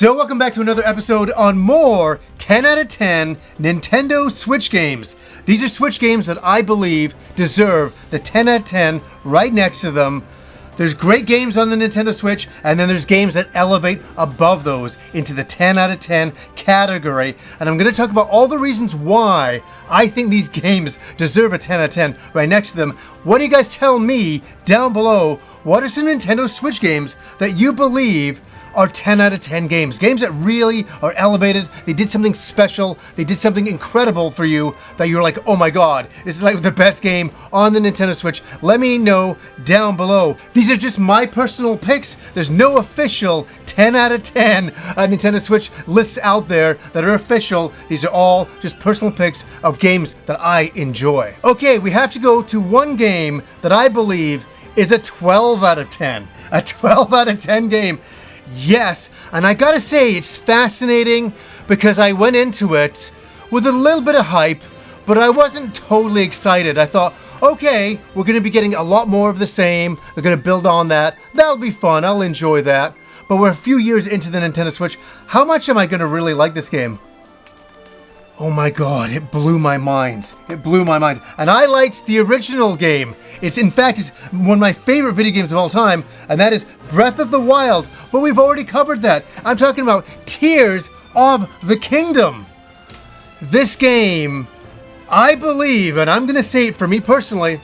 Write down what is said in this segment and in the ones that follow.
So welcome back to another episode on more 10 out of 10 Nintendo Switch games. These are Switch games that I believe deserve the 10 out of 10 right next to them. There's great games on the Nintendo Switch, and then there's games that elevate above those into the 10 out of 10 category. And I'm going to talk about all the reasons why I think these games deserve a 10 out of 10 right next to them. What do you guys tell me down below? What are some Nintendo Switch games that you believe are 10 out of 10 games? Games that really are elevated. They did something special. They did something incredible for you that you're like, oh my god, this is like the best game on the Nintendo Switch. Let me know down below. These are just my personal picks. There's no official 10 out of 10 Nintendo Switch lists out there that are official. These are all just personal picks of games that I enjoy. Okay, we have to go to one game that I believe is a 12 out of 10. A 12 out of 10 game. Yes, and I gotta say, it's fascinating because I went into it with a little bit of hype, but I wasn't totally excited. I thought, okay, we're gonna be getting a lot more of the same. They're gonna build on that. That'll be fun. I'll enjoy that. But we're a few years into the Nintendo Switch. How much am I gonna really like this game? Oh my god, it blew my mind. It blew my mind. And I liked the original game. In fact, it's one of my favorite video games of all time, and that is Breath of the Wild. But we've already covered that. I'm talking about Tears of the Kingdom. This game, I believe, and I'm going to say it for me personally,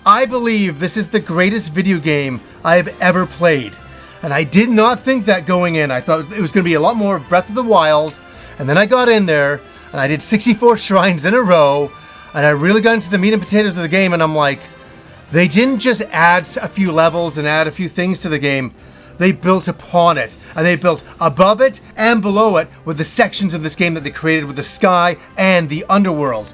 I believe this is the greatest video game I have ever played. And I did not think that going in. I thought it was going to be a lot more of Breath of the Wild. And then I got in there, and I did 64 shrines in a row, and I really got into the meat and potatoes of the game, and I'm like, they didn't just add a few levels and add a few things to the game. They built upon it, and they built above it and below it with the sections of this game that they created with the sky and the underworld.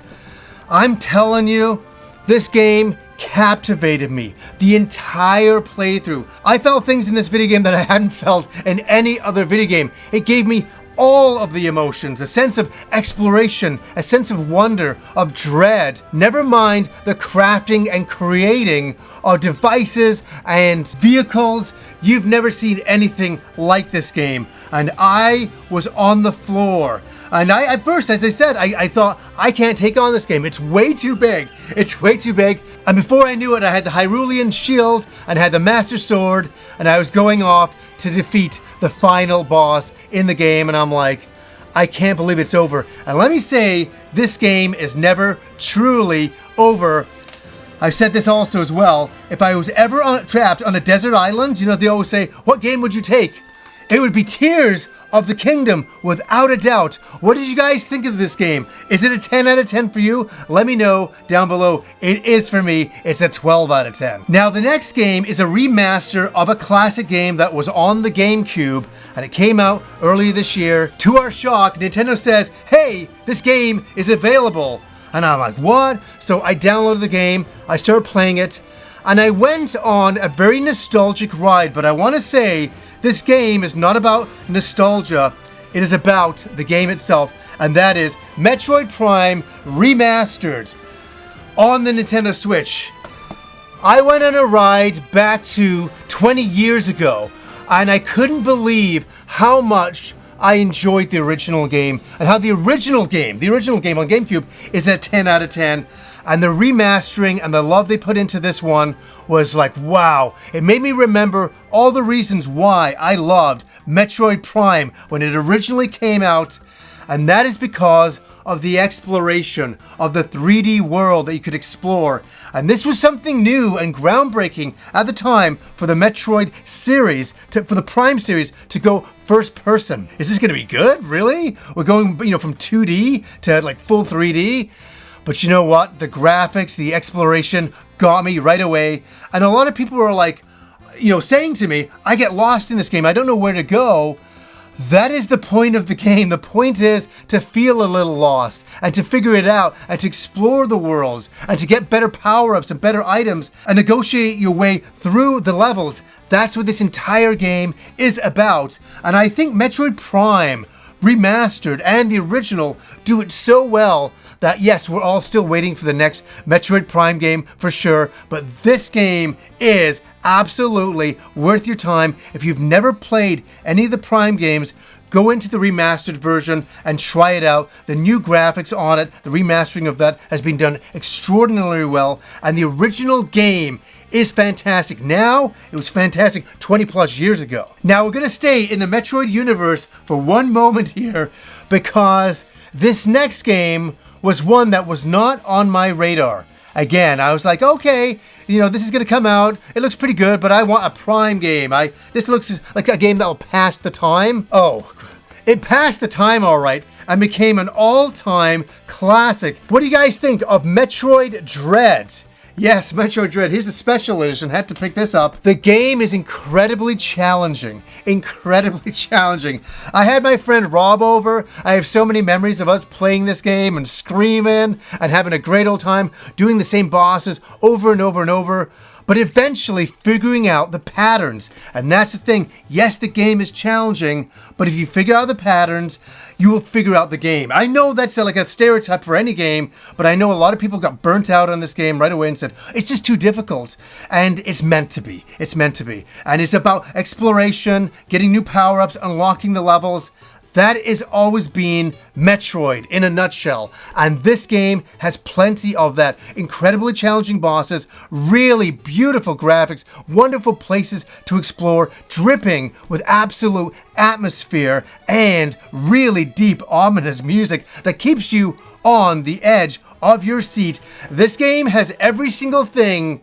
I'm telling you, this game captivated me the entire playthrough. I felt things in this video game that I hadn't felt in any other video game. It gave me all of the emotions, a sense of exploration, a sense of wonder, of dread. Never mind the crafting and creating of devices and vehicles. You've never seen anything like this game. And I was on the floor. And at first, as I said, I thought, I can't take on this game. It's way too big. It's way too big. And before I knew it, I had the Hyrulean shield and had the Master Sword, and I was going off to defeat the final boss in the game, and I'm like, I can't believe it's over. And let me say, this game is never truly over. I've said this also as well. If I was ever trapped on a desert island, you know, they always say, what game would you take? It would be Tears of the Kingdom, without a doubt. What did you guys think of this game? Is it a 10 out of 10 for you? Let me know down below. It is for me. It's a 12 out of 10. Now, the next game is a remaster of a classic game that was on the GameCube, and it came out earlier this year. To our shock, Nintendo says, hey, this game is available. And I'm like, what? So I downloaded the game, I started playing it, and I went on a very nostalgic ride. But I want to say, this game is not about nostalgia, it is about the game itself, and that is Metroid Prime Remastered on the Nintendo Switch. I went on a ride back to 20 years ago, and I couldn't believe how much I enjoyed the original game, and how the original game on GameCube is a 10 out of 10. And the remastering and the love they put into this one was like, wow. It made me remember all the reasons why I loved Metroid Prime when it originally came out. And that is because of the exploration of the 3D world that you could explore. And this was something new and groundbreaking at the time for the Metroid series, for the Prime series, to go first person. Is this going to be good? Really? We're going, from 2D to like full 3D? But you know what? The graphics, the exploration got me right away. And a lot of people were like, saying to me, I get lost in this game. I don't know where to go. That is the point of the game. The point is to feel a little lost and to figure it out and to explore the worlds and to get better power-ups and better items and negotiate your way through the levels. That's what this entire game is about. And I think Metroid Prime Remastered and the original do it so well that yes, we're all still waiting for the next Metroid Prime game for sure, but this game is absolutely worth your time. If you've never played any of the Prime games, go into the remastered version and try it out. The new graphics on it, the remastering of that has been done extraordinarily well, and the original game is fantastic. Now, it was fantastic 20 plus years ago. Now we're gonna stay in the Metroid universe for one moment here, because this next game was one that was not on my radar. Again, I was like, okay, you know, this is gonna come out. It looks pretty good, but I want a Prime game. This looks like a game that will pass the time. Oh, it passed the time all right and became an all-time classic. What do you guys think of Metroid Dread? Yes, Metroid Dread. Here's the special edition. Had to pick this up. The game is incredibly challenging. Incredibly challenging. I had my friend Rob over. I have so many memories of us playing this game and screaming and having a great old time doing the same bosses over and over and over, but eventually figuring out the patterns. And that's the thing. Yes, the game is challenging, but if you figure out the patterns, you will figure out the game. I know that's like a stereotype for any game, but I know a lot of people got burnt out on this game right away and said, it's just too difficult. And it's meant to be. It's meant to be. And it's about exploration, getting new power-ups, unlocking the levels. That has always been Metroid in a nutshell, and this game has plenty of that. Incredibly challenging bosses, really beautiful graphics, wonderful places to explore, dripping with absolute atmosphere, and really deep, ominous music that keeps you on the edge of your seat. This game has every single thing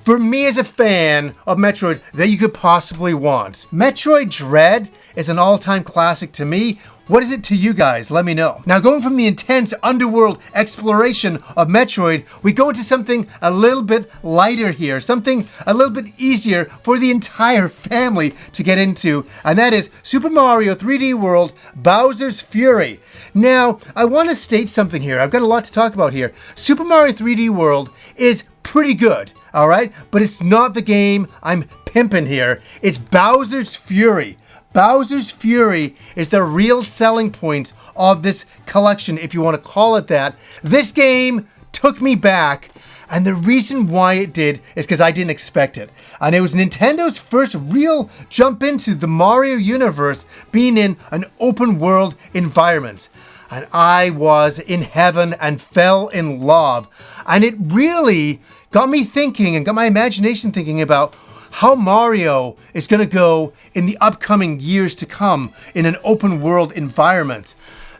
for me as a fan of Metroid that you could possibly want. Metroid Dread is an all-time classic to me. What is it to you guys? Let me know. Now, going from the intense underworld exploration of Metroid, we go into something a little bit lighter here, something a little bit easier for the entire family to get into, and that is Super Mario 3D World Bowser's Fury. Now, I want to state something here. I've got a lot to talk about here. Super Mario 3D World is pretty good, all right? But it's not the game I'm pimping here. It's Bowser's Fury. Bowser's Fury is the real selling point of this collection, if you want to call it that. This game took me back, and the reason why it did is because I didn't expect it. And it was Nintendo's first real jump into the Mario universe, being in an open world environment. And I was in heaven and fell in love. And it really got me thinking and got my imagination thinking about how Mario is going to go in the upcoming years to come in an open world environment.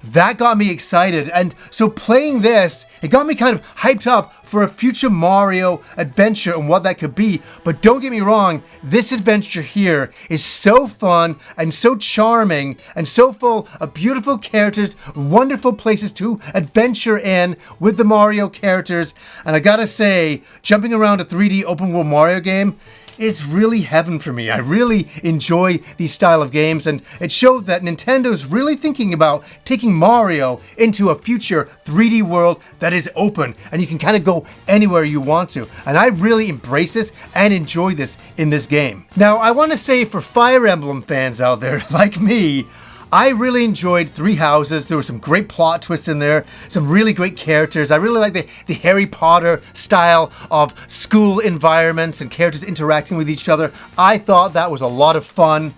That got me excited, and so playing this, it got me kind of hyped up for a future Mario adventure and what that could be. But don't get me wrong, this adventure here is so fun and so charming and so full of beautiful characters, wonderful places to adventure in with the Mario characters. And I gotta say, jumping around a 3D open world Mario game is really heaven for me. I really enjoy these style of games, and it showed that Nintendo's really thinking about taking Mario into a future 3D world that is open and you can kind of go anywhere you want to. And I really embrace this and enjoy this in this game. Now, I want to say for Fire Emblem fans out there like me, I really enjoyed Three Houses. There were some great plot twists in there, some really great characters. I really like the Harry Potter style of school environments and characters interacting with each other. I thought that was a lot of fun.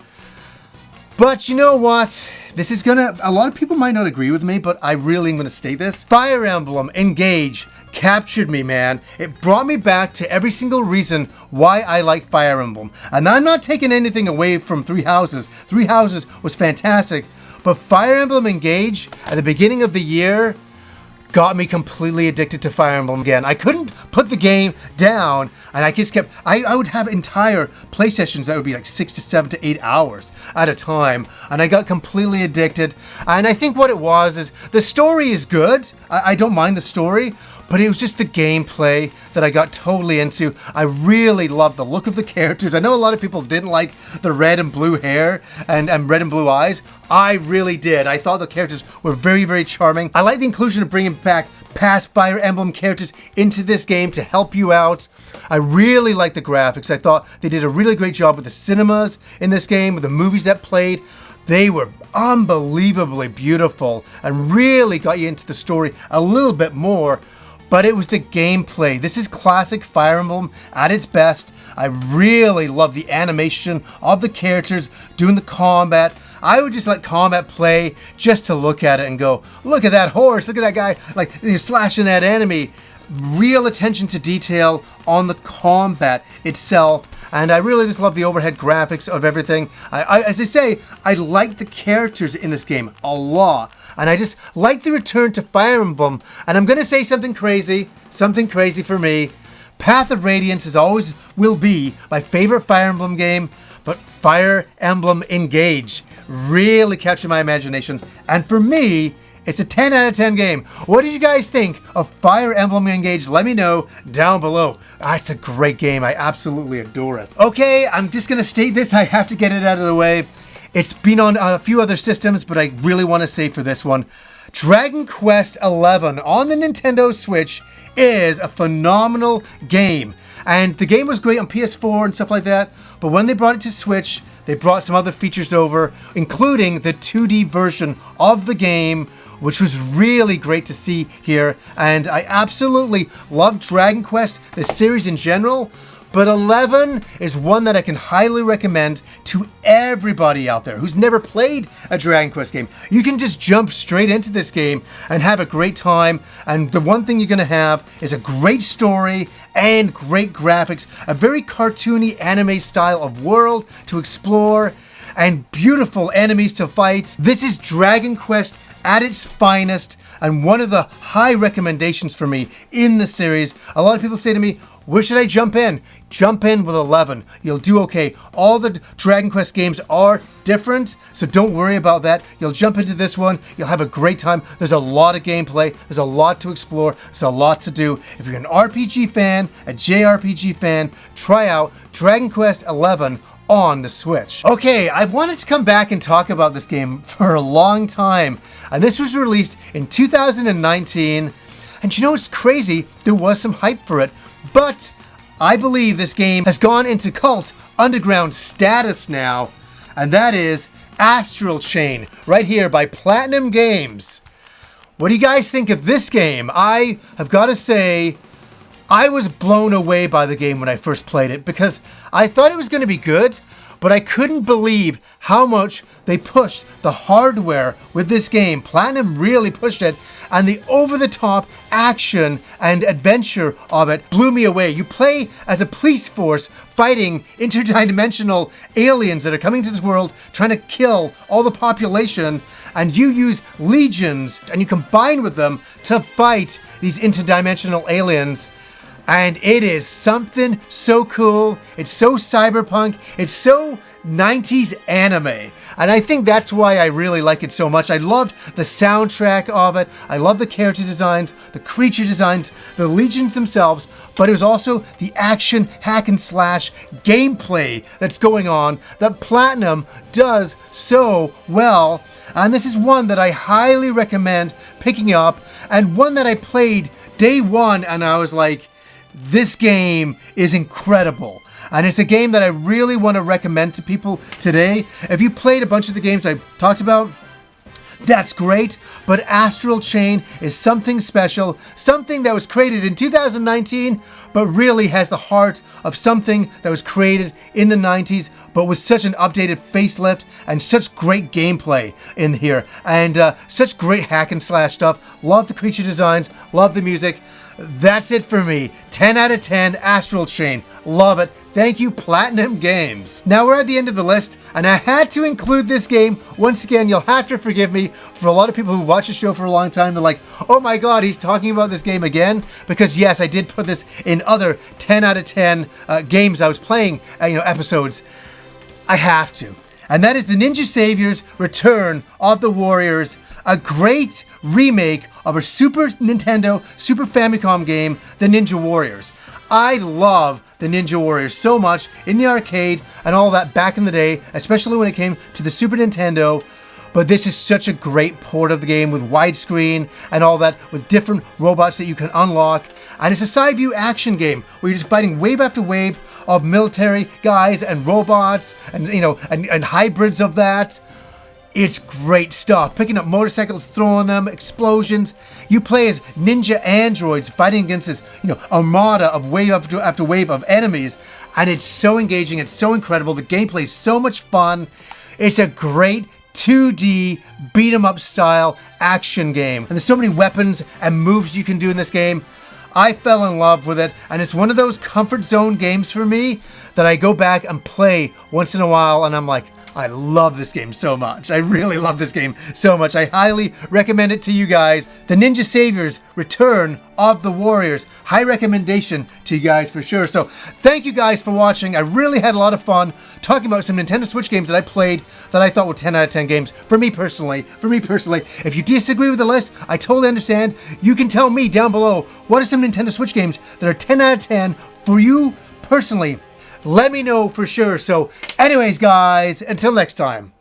But you know what? This is a lot of people might not agree with me, but I really am gonna state this. Fire Emblem Engage captured me, man. It brought me back to every single reason why I like Fire Emblem. And I'm not taking anything away from Three Houses. Three Houses was fantastic, but Fire Emblem Engage at the beginning of the year got me completely addicted to Fire Emblem again. I couldn't put the game down, and I just kept, I would have entire play sessions that would be like 6 to 7 to 8 hours at a time, and I got completely addicted. And I think what it was is, the story is good. I don't mind the story, but it was just the gameplay that I got totally into. I really loved the look of the characters. I know a lot of people didn't like the red and blue hair and red and blue eyes. I really did. I thought the characters were very, very charming. I like the inclusion of bringing back past Fire Emblem characters into this game to help you out. I really like the graphics. I thought they did a really great job with the cinemas in this game, with the movies that played. They were unbelievably beautiful and really got you into the story a little bit more. But it was the gameplay. This is classic Fire Emblem at its best. I really love the animation of the characters doing the combat. I would just let combat play just to look at it and go, look at that horse, look at that guy, like you're slashing that enemy. Real attention to detail on the combat itself. And I really just love the overhead graphics of everything. As I say, I like the characters in this game a lot. And I just like the return to Fire Emblem. And I'm going to say something crazy for me. Path of Radiance is always will be my favorite Fire Emblem game. But Fire Emblem Engage really captured my imagination. And for me, it's a 10 out of 10 game. What did you guys think of Fire Emblem Engage? Let me know down below. It's a great game. I absolutely adore it. Okay, I'm just going to state this. I have to get it out of the way. It's been on a few other systems, but I really want to say for this one, Dragon Quest XI on the Nintendo Switch is a phenomenal game. And the game was great on PS4 and stuff like that, but when they brought it to Switch, they brought some other features over, including the 2D version of the game, which was really great to see here. And I absolutely love Dragon Quest, the series in general, but 11 is one that I can highly recommend to everybody out there who's never played a Dragon Quest game. You can just jump straight into this game and have a great time. And the one thing you're going to have is a great story and great graphics, a very cartoony anime style of world to explore, and beautiful enemies to fight. This is Dragon Quest at its finest, and one of the high recommendations for me in the series. A lot of people say to me, where should I jump in? Jump in with 11. You'll do okay. All the Dragon Quest games are different, so don't worry about that. You'll jump into this one. You'll have a great time. There's a lot of gameplay. There's a lot to explore. There's a lot to do. If you're an RPG fan, a JRPG fan, try out Dragon Quest XI on the Switch. Okay, I've wanted to come back and talk about this game for a long time, and this was released in 2019, and you know what's crazy? There was some hype for it, but I believe this game has gone into cult underground status now, and that is Astral Chain, right here by Platinum Games. What do you guys think of this game? I have got to say, I was blown away by the game when I first played it because I thought it was going to be good, but I couldn't believe how much they pushed the hardware with this game. Platinum really pushed it, and the over-the-top action and adventure of it blew me away. You play as a police force fighting interdimensional aliens that are coming to this world, trying to kill all the population, and you use legions and you combine with them to fight these interdimensional aliens. And it is something so cool. It's so cyberpunk. It's so 90s anime. And I think that's why I really like it so much. I loved the soundtrack of it. I love the character designs, the creature designs, the legions themselves. But it was also the action hack and slash gameplay that's going on that Platinum does so well. And this is one that I highly recommend picking up, and one that I played day one and I was like, this game is incredible. And it's a game that I really want to recommend to people today. If you played a bunch of the games I talked about, that's great. But Astral Chain is something special, something that was created in 2019, but really has the heart of something that was created in the 90s, but with such an updated facelift and such great gameplay in here. And such great hack and slash stuff. Love the creature designs, love the music. That's it for me. 10 out of 10, Astral Chain. Love it. Thank you, Platinum Games. Now we're at the end of the list, and I had to include this game. Once again, you'll have to forgive me for a lot of people who watch the show for a long time. They're like, oh my God, he's talking about this game again? Because yes, I did put this in other 10 out of 10 games I was playing, episodes. I have to. And that is the Ninja Savior's Return of the Warriors, a great remake of a Super Nintendo, Super Famicom game, The Ninja Warriors. I love The Ninja Warriors so much in the arcade and all that back in the day, especially when it came to the Super Nintendo. But this is such a great port of the game with widescreen and all that, with different robots that you can unlock. And it's a side view action game where you're just fighting wave after wave of military guys and robots and, and hybrids of that. It's great stuff. Picking up motorcycles, throwing them, explosions. You play as ninja androids fighting against this, armada of wave after wave of enemies. And it's so engaging. It's so incredible. The gameplay is so much fun. It's a great 2D beat 'em up style action game. And there's so many weapons and moves you can do in this game. I fell in love with it, and it's one of those comfort zone games for me that I go back and play once in a while, and I'm like, I love this game so much. I really love this game so much. I highly recommend it to you guys. The Ninja Saviors Return of the Warriors. High recommendation to you guys for sure. So thank you guys for watching. I really had a lot of fun talking about some Nintendo Switch games that I played that I thought were 10 out of 10 games for me personally. If you disagree with the list, I totally understand. You can tell me down below what are some Nintendo Switch games that are 10 out of 10 for you personally. Let me know for sure. So anyways, guys, until next time.